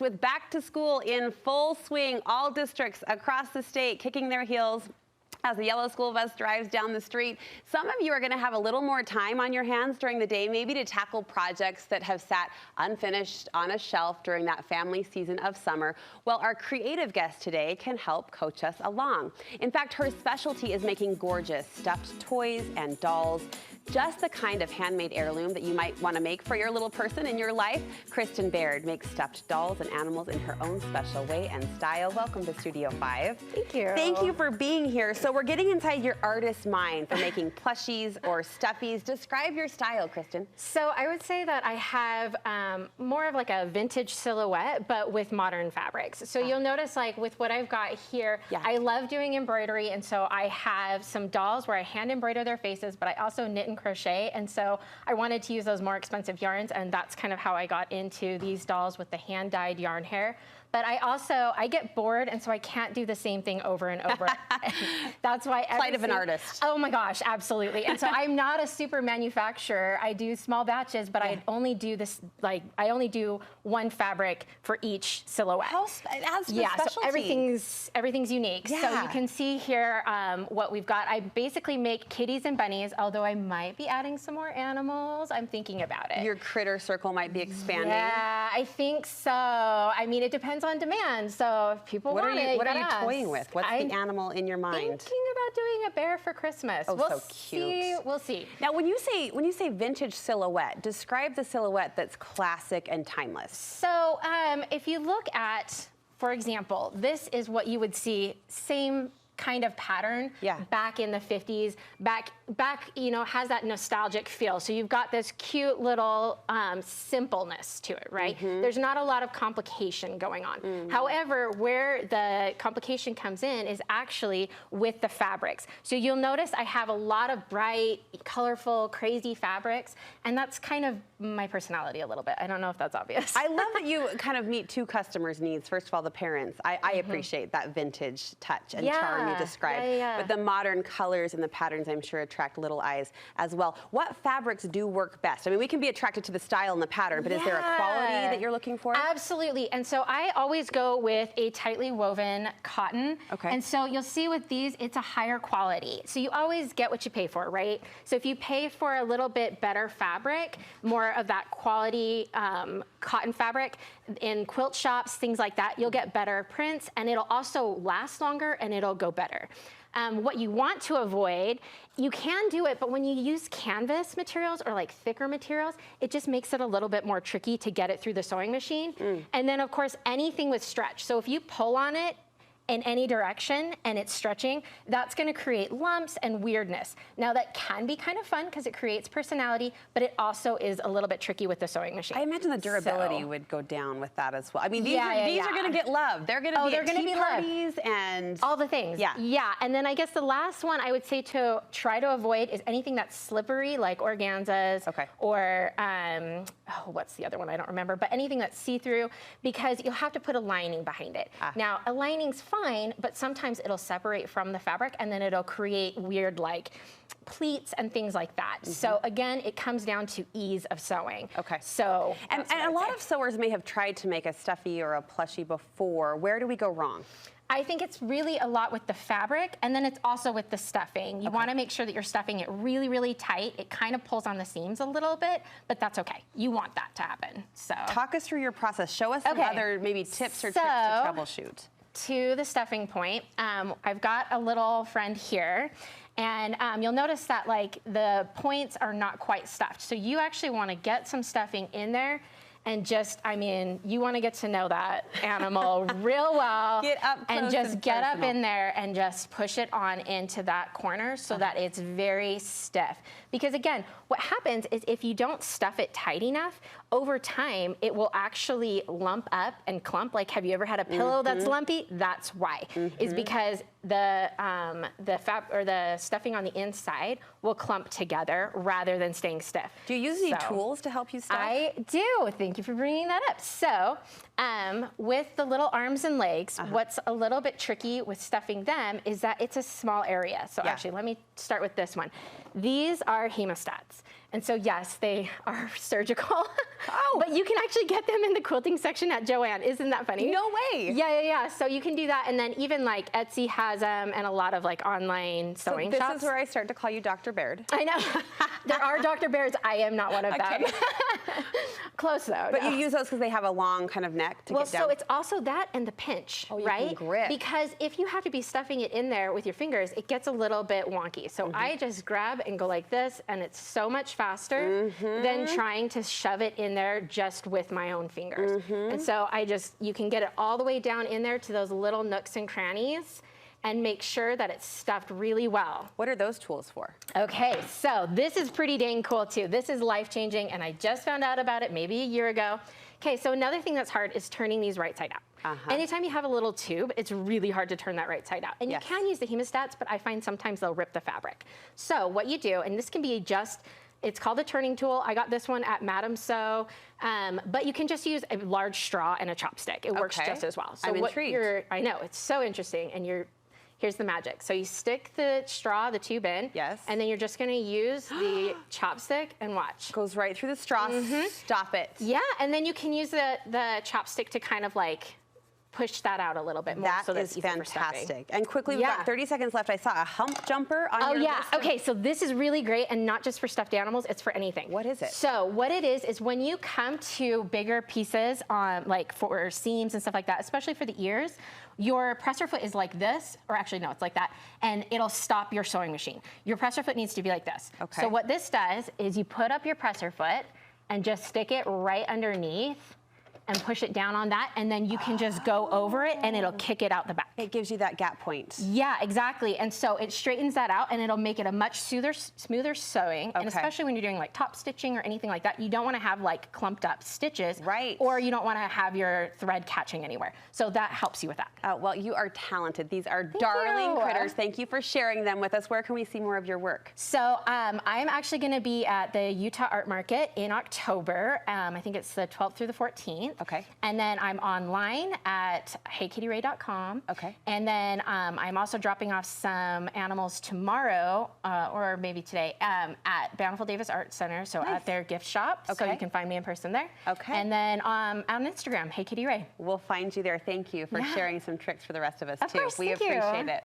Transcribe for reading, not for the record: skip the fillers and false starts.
With back to school in full swing, all districts across the state kicking their heels as the yellow school bus drives down the street. Some of you are going to have a little more time on your hands during the day, maybe to tackle projects that have sat unfinished on a shelf during that family season of summer. Well, our creative guest today can help coach us along. In fact, her specialty is making gorgeous stuffed toys and dolls. Just the kind of handmade heirloom that you might want to make for your little person in your life. Kristen Baird makes stuffed dolls and animals in her own special way and style. Welcome to Studio 5. Thank you. Thank you for being here. So we're getting inside your artist mind for making plushies or stuffies. Describe your style, Kristen. So I would say that I have more of like a vintage silhouette, but with modern fabrics. So you'll notice like with what I've got here, I love doing embroidery. And so I have some dolls where I hand embroider their faces, but I also knit and crochet, and so I wanted to use those more expensive yarns, and that's kind of how I got into these dolls with the hand-dyed yarn hair. But I get bored, and so I can't do the same thing over and over. That's why Plight of an artist. Oh my gosh, absolutely. And so I'm not a super manufacturer. I do small batches, but I only do this, like, I only do one fabric for each silhouette. It adds to so everything's unique. Yeah. So you can see here what we've got. I basically make kitties and bunnies, although I might be adding some more animals. I'm thinking about it. Your critter circle might be expanding. Yeah, I think so. I mean, it depends on demand. So if people want it, what are you toying with? What's the animal in your mind? Thinking about doing a bear for Christmas. Oh, so cute. We'll see. Now, when you say vintage silhouette, describe the silhouette that's classic and timeless. So if you look at, for example, this is what you would see, same kind of pattern back in the 50s, back, has that nostalgic feel. So you've got this cute little simpleness to it, right? There's not a lot of complication going on. However, where the complication comes in is actually with the fabrics. So you'll notice I have a lot of bright, colorful, crazy fabrics, and that's kind of my personality a little bit. I don't know if that's obvious. I love that you kind of meet two customers' needs. First of all, the parents. I appreciate that vintage touch and charm you described. But the modern colors and the patterns, I'm sure, attract little eyes as well. What fabrics do work best? I mean, we can be attracted to the style and the pattern, but is there a quality that you're looking for? Absolutely. And so I always go with a tightly woven cotton. Okay. And so you'll see with these, it's a higher quality. So you always get what you pay for, right? So if you pay for a little bit better fabric, more of that quality cotton fabric in quilt shops, things like that, you'll get better prints, and it'll also last longer and it'll go better. What you want to avoid, you can do it, but when you use canvas materials or like thicker materials, it just makes it a little bit more tricky to get it through the sewing machine. And then of course, anything with stretch. So if you pull on it in any direction and it's stretching, that's gonna create lumps and weirdness. Now that can be kind of fun because it creates personality, but it also is a little bit tricky with the sewing machine. I imagine the durability would go down with that as well. I mean, these are gonna get love. They're gonna be at tea parties and all the things. Yeah, and then I guess the last one I would say to try to avoid is anything that's slippery, like organzas, or what's the other one? I don't remember, but anything that's see-through, because you'll have to put a lining behind it. Now, a lining's fine, but sometimes it'll separate from the fabric and then it'll create weird like pleats and things like that. So again, it comes down to ease of sewing. So and a lot of sewers may have tried to make a stuffy or a plushie before. Where do we go wrong? I think it's really a lot with the fabric, and then it's also with the stuffing. You want to make sure that you're stuffing it really, really tight. It kind of pulls on the seams a little bit, but that's okay. You want that to happen. So talk us through your process. Show us some other maybe tips or tricks to troubleshoot. To the stuffing point, I've got a little friend here, and you'll notice that like the points are not quite stuffed. So you actually want to get some stuffing in there and just, I mean, you want to get to know that animal real well. Get up close and just get up in there and just push it on into that corner so that it's very stiff. Because again, what happens is if you don't stuff it tight enough, over time, it will actually lump up and clump. Like, have you ever had a pillow that's lumpy? That's why. Is because the stuffing on the inside will clump together rather than staying stiff. Do you use any tools to help you stuff? I do. Thank you for bringing that up. So with the little arms and legs, what's a little bit tricky with stuffing them is that it's a small area. So actually, let me start with this one. These are hemostats. And so yes, they are surgical. Oh. But you can actually get them in the quilting section at Joann. Isn't that funny? No way. Yeah. So you can do that. And then even like Etsy has them and a lot of like online sewing so shops. This is where I start to call you Dr. Baird. I know. There are Dr. Bairds. I am not one of them. Okay. Close though. But no. you use those because they have a long kind of neck to get down. So it's also that and the pinch, you right? can grip. Because if you have to be stuffing it in there with your fingers, it gets a little bit wonky. So I just grab and go like this, and it's so much faster than trying to shove it in there just with my own fingers. And so you can get it all the way down in there to those little nooks and crannies and make sure that it's stuffed really well. What are those tools for? Okay, so this is pretty dang cool too. This is life-changing, and I just found out about it maybe a year ago. Okay, so another thing that's hard is turning these right side out. Anytime you have a little tube, it's really hard to turn that right side out. And you can use the hemostats, but I find sometimes they'll rip the fabric. So what you do, and this can be it's called a turning tool. I got this one at Madame Sew, but you can just use a large straw and a chopstick. It works just as well. So I'm intrigued. I know, it's so interesting, and here's the magic. So you stick the straw, the tube in, and then you're just gonna use the chopstick and watch. Goes right through the straw, stop it. Yeah, and then you can use the chopstick to kind of like push that out a little bit more. That so that's is easy for stuffing. fantastic. And quickly, we've got 30 seconds left. I saw a hump jumper on your list. Okay, so this is really great, and not just for stuffed animals, it's for anything. What is it? So what it is when you come to bigger pieces like for seams and stuff like that, especially for the ears, your presser foot is like this, or actually no, it's like that, and it'll stop your sewing machine. Your presser foot needs to be like this. Okay. So what this does is you put up your presser foot and just stick it right underneath and push it down on that, and then you can just go over it and it'll kick it out the back. It gives you that gap point. Yeah, exactly. And so it straightens that out, and it'll make it a much smoother sewing. And especially when you're doing like top stitching or anything like that, you don't want to have like clumped up stitches. Right. Or you don't want to have your thread catching anywhere. So that helps you with that. Well, you are talented. These are darling critters. Thank you for sharing them with us. Where can we see more of your work? So I'm actually going to be at the Utah Art Market in October. I think it's the 12th through the 14th. Okay. And then I'm online at heykittyrae.com. Okay. And then I'm also dropping off some animals tomorrow, or maybe today, at Bountiful Davis Art Center, so at their gift shop. So you can find me in person there. Okay. And then on Instagram, Hey Kitty Rae. We'll find you there. Thank you for sharing some tricks for the rest of us, Of too. course, We thank you. appreciate it.